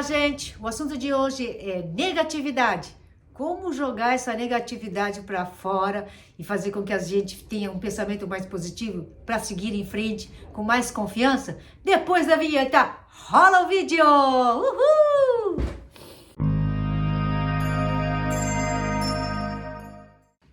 gente! O assunto de hoje é negatividade. Como jogar essa negatividade para fora e fazer com que a gente tenha um pensamento mais positivo para seguir em frente com mais confiança? Depois da vinheta, rola o vídeo! Uhul!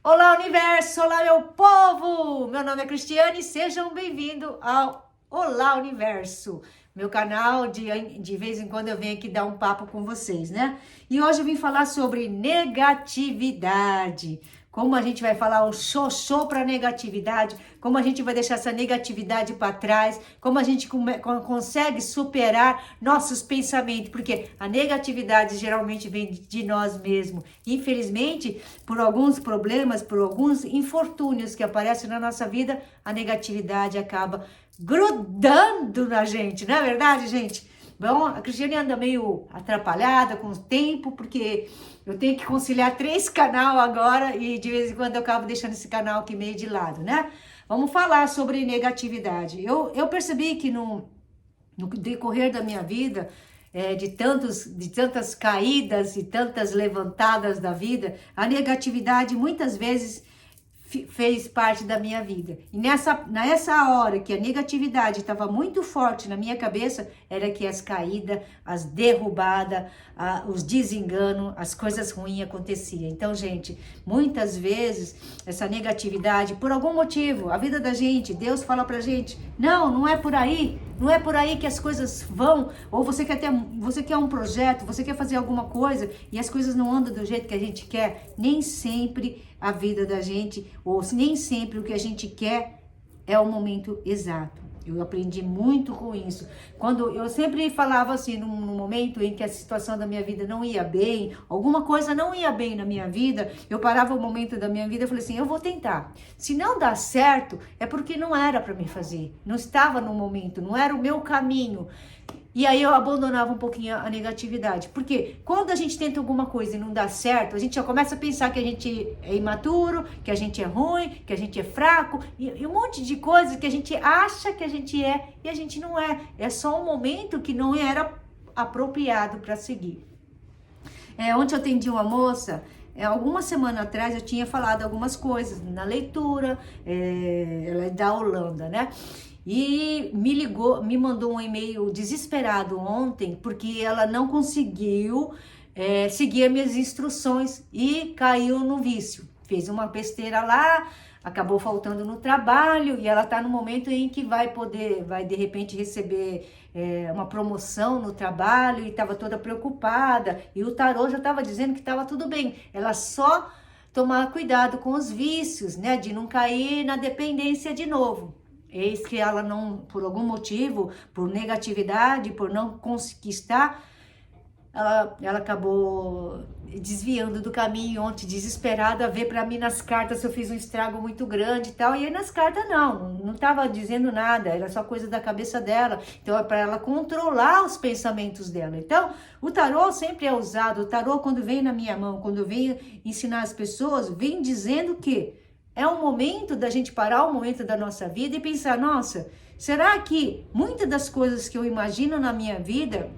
Olá, universo! Olá, meu povo! Meu nome é Cristiane e sejam bem-vindos ao Olá, Universo! Meu canal, de vez em quando eu venho aqui dar um papo com vocês, né? E hoje eu vim falar sobre negatividade. Como a gente vai falar o xoxô para negatividade, como a gente vai deixar essa negatividade para trás, como a gente consegue superar nossos pensamentos, porque a negatividade geralmente vem de nós mesmos. Infelizmente, por alguns problemas, por alguns infortúnios que aparecem na nossa vida, a negatividade acaba grudando na gente, não é verdade, gente? Bom, a Cristiane anda meio atrapalhada com o tempo, porque eu tenho que conciliar 3 canais agora e de vez em quando eu acabo deixando esse canal aqui meio de lado, né? Vamos falar sobre negatividade. Eu percebi que no decorrer da minha vida, de tantas caídas e tantas levantadas da vida, a negatividade muitas vezes fez parte da minha vida. E nessa hora que a negatividade estava muito forte na minha cabeça, era que as caídas, as derrubadas, os desenganos, as coisas ruins aconteciam. Então, gente, muitas vezes essa negatividade, por algum motivo, a vida da gente, Deus fala pra gente, não é por aí, não é por aí que as coisas vão, ou você quer um projeto, você quer fazer alguma coisa e as coisas não andam do jeito que a gente quer. Nem sempre a vida da gente, ou nem sempre o que a gente quer é o momento exato. Eu aprendi muito com isso. Quando eu sempre falava assim, num momento em que a situação da minha vida não ia bem, alguma coisa não ia bem na minha vida, eu parava o momento da minha vida e falei assim, eu vou tentar. Se não dá certo, é porque não era para me fazer. Não estava no momento, não era o meu caminho. E aí eu abandonava um pouquinho a negatividade. Porque quando a gente tenta alguma coisa e não dá certo, a gente já começa a pensar que a gente é imaturo, que a gente é ruim, que a gente é fraco, e um monte de coisas que a gente acha que a gente é e a gente não é. É só um momento que não era apropriado para seguir. Ontem eu atendi uma moça, algumas semanas atrás eu tinha falado algumas coisas na leitura, ela é da Holanda, né? E me ligou, me mandou um e-mail desesperado ontem, porque ela não conseguiu seguir as minhas instruções e caiu no vício. Fez uma besteira lá, acabou faltando no trabalho e ela está no momento em que vai de repente receber uma promoção no trabalho e estava toda preocupada. E o tarô já estava dizendo que estava tudo bem. Ela só tomar cuidado com os vícios, né? De não cair na dependência de novo. Eis que ela não, por algum motivo, por negatividade, por não conquistar, ela acabou desviando do caminho ontem, desesperada, a ver para mim nas cartas se eu fiz um estrago muito grande e tal. E aí nas cartas não estava dizendo nada, era só coisa da cabeça dela. Então é para ela controlar os pensamentos dela. Então o tarô sempre é usado, o tarô quando vem na minha mão, quando vem ensinar as pessoas, vem dizendo que é um momento da gente parar o momento da nossa vida e pensar, nossa, será que muitas das coisas que eu imagino na minha vida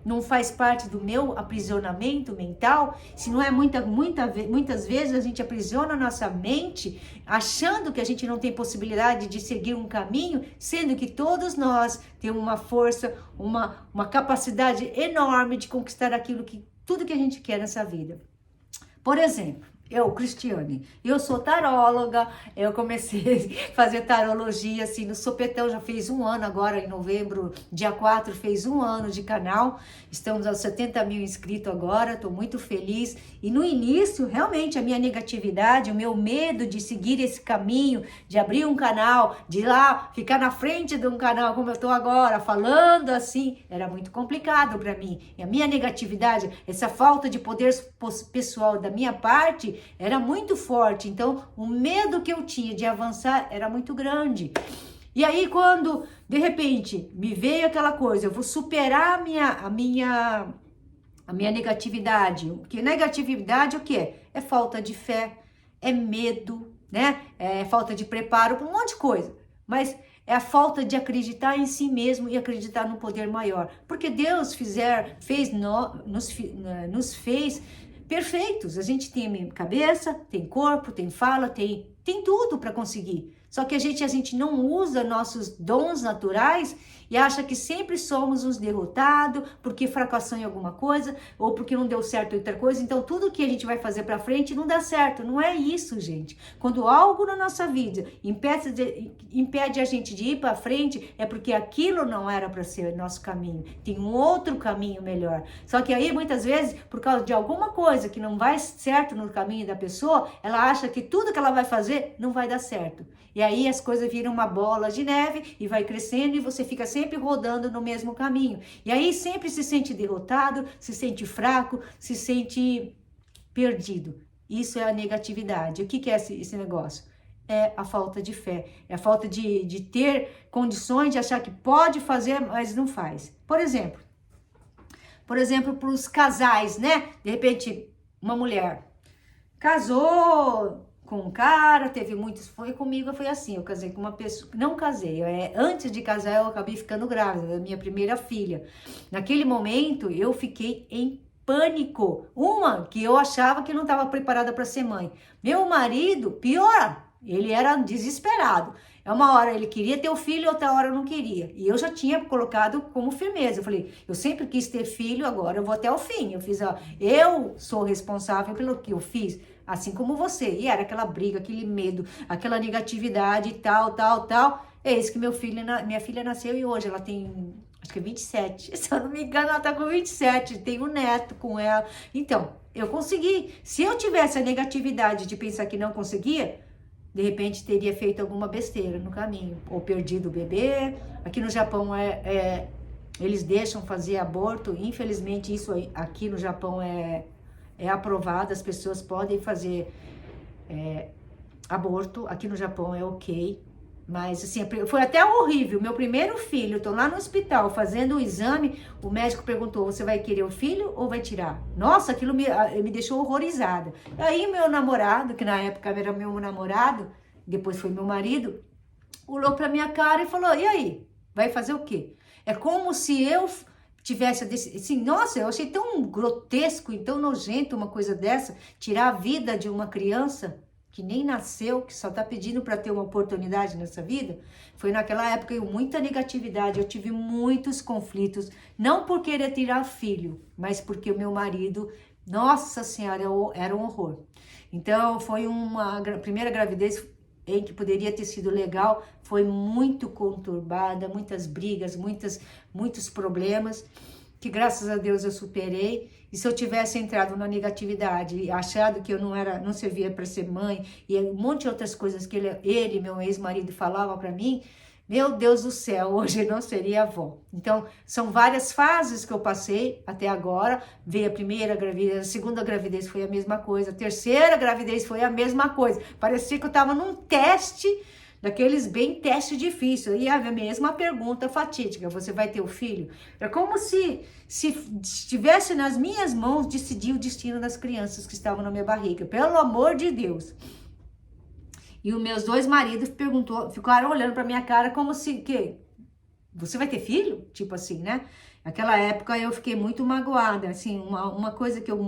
não faz parte do meu aprisionamento mental? Se não é muitas vezes a gente aprisiona a nossa mente achando que a gente não tem possibilidade de seguir um caminho, sendo que todos nós temos uma força, uma capacidade enorme de conquistar tudo que a gente quer nessa vida. Por exemplo, eu, Cristiane, eu sou taróloga, eu comecei a fazer tarologia assim no sopetão, já fez 1 ano agora em novembro, dia 4 fez 1 ano de canal, estamos aos 70 mil inscritos agora, estou muito feliz. E no início, realmente, a minha negatividade, o meu medo de seguir esse caminho, de abrir um canal, de ir lá, ficar na frente de um canal como eu estou agora, falando assim, era muito complicado para mim. E a minha negatividade, essa falta de poder pessoal da minha parte, era muito forte, então o medo que eu tinha de avançar era muito grande. E aí quando de repente me veio aquela coisa, eu vou superar a minha negatividade. Porque negatividade o que é? É falta de fé, é medo, né? É falta de preparo para um monte de coisa. Mas é a falta de acreditar em si mesmo e acreditar no poder maior. Porque Deus nos fez perfeitos. A gente tem cabeça, tem corpo, tem fala, tem tudo para conseguir. Só que a gente não usa nossos dons naturais e acha que sempre somos uns derrotados porque fracassou em alguma coisa ou porque não deu certo em outra coisa. Então, tudo que a gente vai fazer para frente não dá certo. Não é isso, gente. Quando algo na nossa vida impede a gente de ir para frente, é porque aquilo não era para ser nosso caminho. Tem um outro caminho melhor. Só que aí, muitas vezes, por causa de alguma coisa que não vai certo no caminho da pessoa, ela acha que tudo que ela vai fazer não vai dar certo. E aí as coisas viram uma bola de neve e vai crescendo e você fica sempre rodando no mesmo caminho. E aí sempre se sente derrotado, se sente fraco, se sente perdido. Isso é a negatividade. O que é esse negócio? É a falta de fé. É a falta de ter condições de achar que pode fazer, mas não faz. Por exemplo, para os casais, né? De repente, uma mulher casou com um cara, teve muitos, comigo foi assim, eu casei com uma pessoa, não casei, antes de casar eu acabei ficando grávida da minha primeira filha. Naquele momento eu fiquei em pânico, que eu achava que não estava preparada para ser mãe. Meu marido, pior, ele era desesperado. Uma hora ele queria ter o filho, outra hora não queria. E eu já tinha colocado como firmeza. Eu falei, eu sempre quis ter filho, agora eu vou até o fim. Eu sou responsável pelo que eu fiz, assim como você. E era aquela briga, aquele medo, aquela negatividade e tal. É isso que minha filha nasceu e hoje ela tem, acho que 27. Se eu não me engano, ela tá com 27. Tem um neto com ela. Então, eu consegui. Se eu tivesse a negatividade de pensar que não conseguia, de repente teria feito alguma besteira no caminho, ou perdido o bebê. Aqui no Japão eles deixam fazer aborto, infelizmente isso aqui no Japão é aprovado, as pessoas podem fazer aborto, aqui no Japão é ok, mas assim, foi até horrível. Meu primeiro filho, eu tô lá no hospital fazendo o exame, o médico perguntou, você vai querer o filho ou vai tirar? Nossa, aquilo me deixou horrorizada. Aí meu namorado, que na época era meu namorado, depois foi meu marido, olhou pra minha cara e falou, e aí, vai fazer o quê? É como se eu tivesse, assim, nossa, eu achei tão grotesco e tão nojento uma coisa dessa, tirar a vida de uma criança que nem nasceu, que só tá pedindo para ter uma oportunidade nessa vida. Foi naquela época muita negatividade, eu tive muitos conflitos, não por querer tirar filho, mas porque o meu marido, nossa senhora, era um horror. Então foi uma primeira gravidez em que poderia ter sido legal, foi muito conturbada, muitas brigas, muitos problemas, que graças a Deus eu superei. E se eu tivesse entrado na negatividade e achado que eu não servia para ser mãe e um monte de outras coisas que ele meu ex-marido, falava para mim, meu Deus do céu, hoje eu não seria avó. Então, são várias fases que eu passei até agora. Veio a primeira gravidez, a segunda gravidez foi a mesma coisa, a terceira gravidez foi a mesma coisa. Parecia que eu estava num teste, daqueles bem teste difícil. E a mesma pergunta fatídica, você vai ter o filho? É como se estivesse nas minhas mãos decidir o destino das crianças que estavam na minha barriga. Pelo amor de Deus. E os meus dois maridos ficaram olhando pra minha cara como se, você vai ter filho? Tipo assim, né? Naquela época eu fiquei muito magoada, assim, uma coisa que eu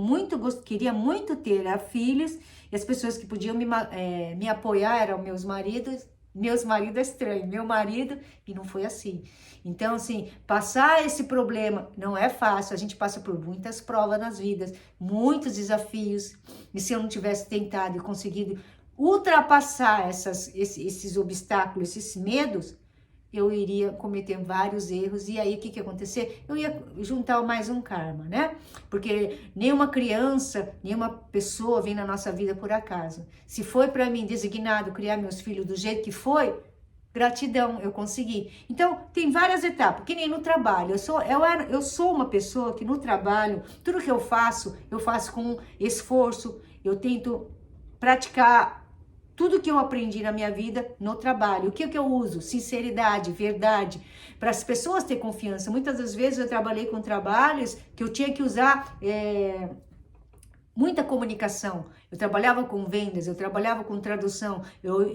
queria muito ter era filhos, e as pessoas que podiam me apoiar eram meus maridos é estranho, meu marido, e não foi assim. Então, assim, passar esse problema não é fácil, a gente passa por muitas provas nas vidas, muitos desafios, e se eu não tivesse tentado e conseguido ultrapassar esses obstáculos, esses medos, eu iria cometer vários erros. E aí, o que ia acontecer? Eu ia juntar mais um karma, né? Porque nenhuma criança, nenhuma pessoa vem na nossa vida por acaso. Se foi para mim designado criar meus filhos do jeito que foi, gratidão, eu consegui. Então, tem várias etapas, que nem no trabalho. Eu sou uma pessoa que no trabalho, tudo que eu faço com esforço, eu tento praticar tudo que eu aprendi na minha vida no trabalho. O que eu uso? Sinceridade, verdade, para as pessoas terem confiança. Muitas das vezes eu trabalhei com trabalhos que eu tinha que usar muita comunicação. Eu trabalhava com vendas, eu trabalhava com tradução, eu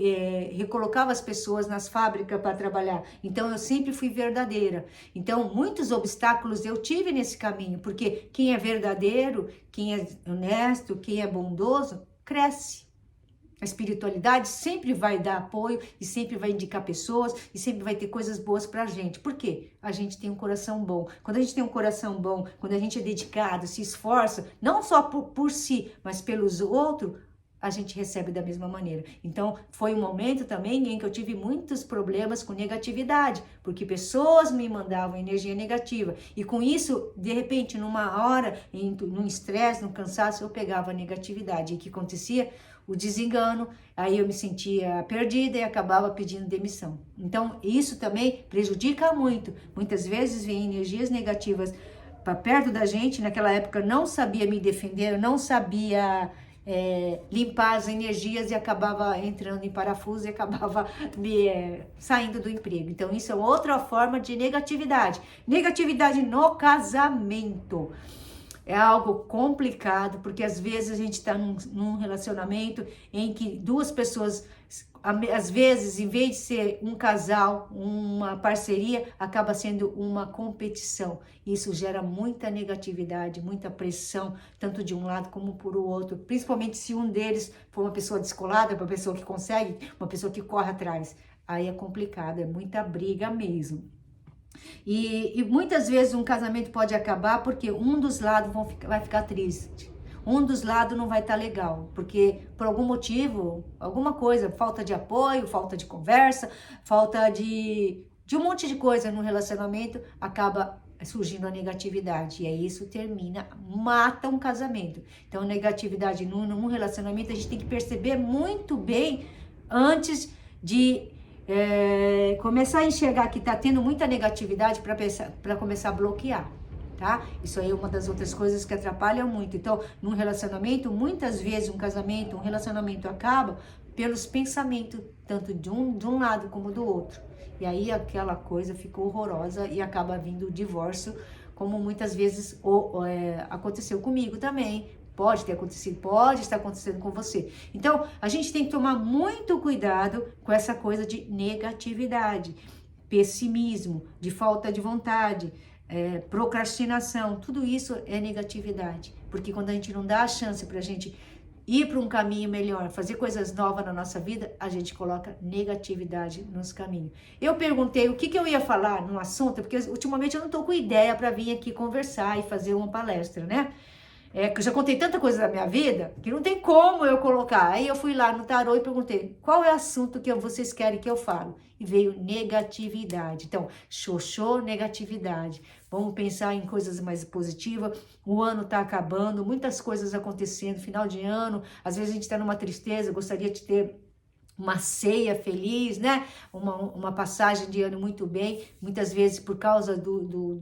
recolocava as pessoas nas fábricas para trabalhar. Então, eu sempre fui verdadeira. Então, muitos obstáculos eu tive nesse caminho, porque quem é verdadeiro, quem é honesto, quem é bondoso, cresce. A espiritualidade sempre vai dar apoio e sempre vai indicar pessoas e sempre vai ter coisas boas pra gente. Por quê? A gente tem um coração bom. Quando a gente tem um coração bom, quando a gente é dedicado, se esforça, não só por si, mas pelos outros, a gente recebe da mesma maneira. Então, foi um momento também em que eu tive muitos problemas com negatividade, porque pessoas me mandavam energia negativa. E com isso, de repente, numa hora, num estresse, num cansaço, eu pegava a negatividade. E o que acontecia? O desengano, aí eu me sentia perdida e acabava pedindo demissão. Então, isso também prejudica muito. Muitas vezes vem energias negativas para perto da gente. Naquela época eu não sabia me defender, eu não sabia limpar as energias e acabava entrando em parafuso e acabava saindo do emprego. Então, isso é outra forma de negatividade. Negatividade no casamento. É algo complicado, porque às vezes a gente está num relacionamento em que duas pessoas, às vezes, em vez de ser um casal, uma parceria, acaba sendo uma competição. Isso gera muita negatividade, muita pressão, tanto de um lado como por o outro, principalmente se um deles for uma pessoa descolada, uma pessoa que consegue, uma pessoa que corre atrás. Aí é complicado, é muita briga mesmo. E muitas vezes um casamento pode acabar porque um dos lados vai ficar triste. Um dos lados não vai estar legal, porque por algum motivo, alguma coisa, falta de apoio, falta de conversa, falta de um monte de coisa no relacionamento, acaba surgindo a negatividade. E aí isso termina, mata um casamento. Então, negatividade num relacionamento, a gente tem que perceber muito bem antes de começar a enxergar que está tendo muita negatividade para começar a bloquear, tá? Isso aí é uma das outras coisas que atrapalham muito. Então, num relacionamento, muitas vezes um relacionamento acaba pelos pensamentos, tanto de um lado como do outro. E aí aquela coisa ficou horrorosa e acaba vindo o divórcio, como muitas vezes aconteceu comigo também. Pode ter acontecido, pode estar acontecendo com você. Então, a gente tem que tomar muito cuidado com essa coisa de negatividade, pessimismo, de falta de vontade, procrastinação. Tudo isso é negatividade. Porque quando a gente não dá a chance para a gente ir para um caminho melhor, fazer coisas novas na nossa vida, a gente coloca negatividade nos caminhos. Eu perguntei o que eu ia falar no assunto, porque ultimamente eu não estou com ideia para vir aqui conversar e fazer uma palestra, né? Que eu já contei tanta coisa da minha vida que não tem como eu colocar. Aí eu fui lá no tarô e perguntei, qual é o assunto que vocês querem que eu fale? E veio negatividade. Então, xoxô, negatividade. Vamos pensar em coisas mais positivas. O ano tá acabando, muitas coisas acontecendo, final de ano. Às vezes a gente está numa tristeza, gostaria de ter uma ceia feliz, né? Uma passagem de ano muito bem. Muitas vezes por causa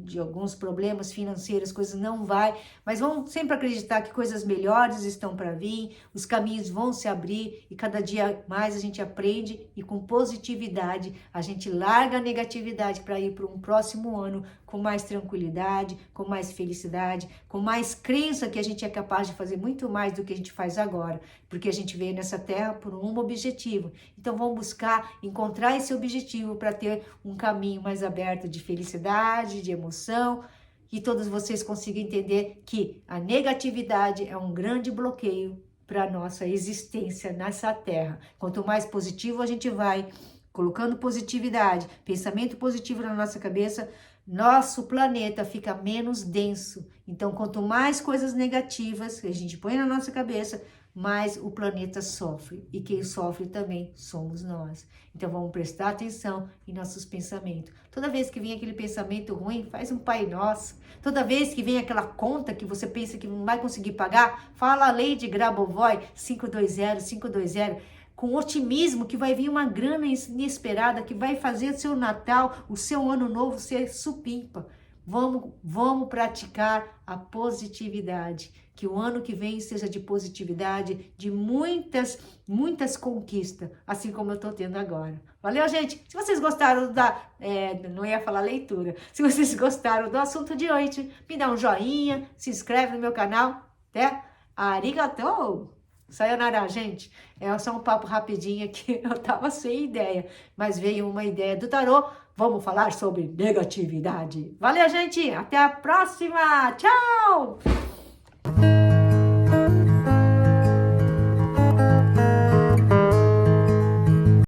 de alguns problemas financeiros, coisas não vai. Mas vamos sempre acreditar que coisas melhores estão para vir, os caminhos vão se abrir e cada dia mais a gente aprende e com positividade a gente larga a negatividade para ir para um próximo ano com mais tranquilidade, com mais felicidade, com mais crença que a gente é capaz de fazer muito mais do que a gente faz agora, porque a gente veio nessa terra por um objetivo. Então vamos buscar encontrar esse objetivo para ter um caminho mais aberto de felicidade, de emoção, que todos vocês consigam entender que a negatividade é um grande bloqueio para a nossa existência nessa terra. Quanto mais positivo a gente vai, colocando positividade, pensamento positivo na nossa cabeça, nosso planeta fica menos denso. Então, quanto mais coisas negativas que a gente põe na nossa cabeça, mais o planeta sofre. E quem sofre também somos nós. Então, vamos prestar atenção em nossos pensamentos. Toda vez que vem aquele pensamento ruim, faz um Pai Nosso. Toda vez que vem aquela conta que você pensa que não vai conseguir pagar, fala a lei de Grabovoi 520, com otimismo que vai vir uma grana inesperada, que vai fazer o seu Natal, o seu Ano Novo ser supimpa. Vamos praticar a positividade. Que o ano que vem seja de positividade, de muitas conquistas, assim como eu estou tendo agora. Valeu, gente? Se vocês gostaram não ia falar leitura. Se vocês gostaram do assunto de hoje, me dá um joinha, se inscreve no meu canal, né? Arigatou! Sayonara, gente. É só um papo rapidinho aqui. Eu tava sem ideia, mas veio uma ideia do tarô. Vamos falar sobre negatividade. Valeu, gente. Até a próxima. Tchau!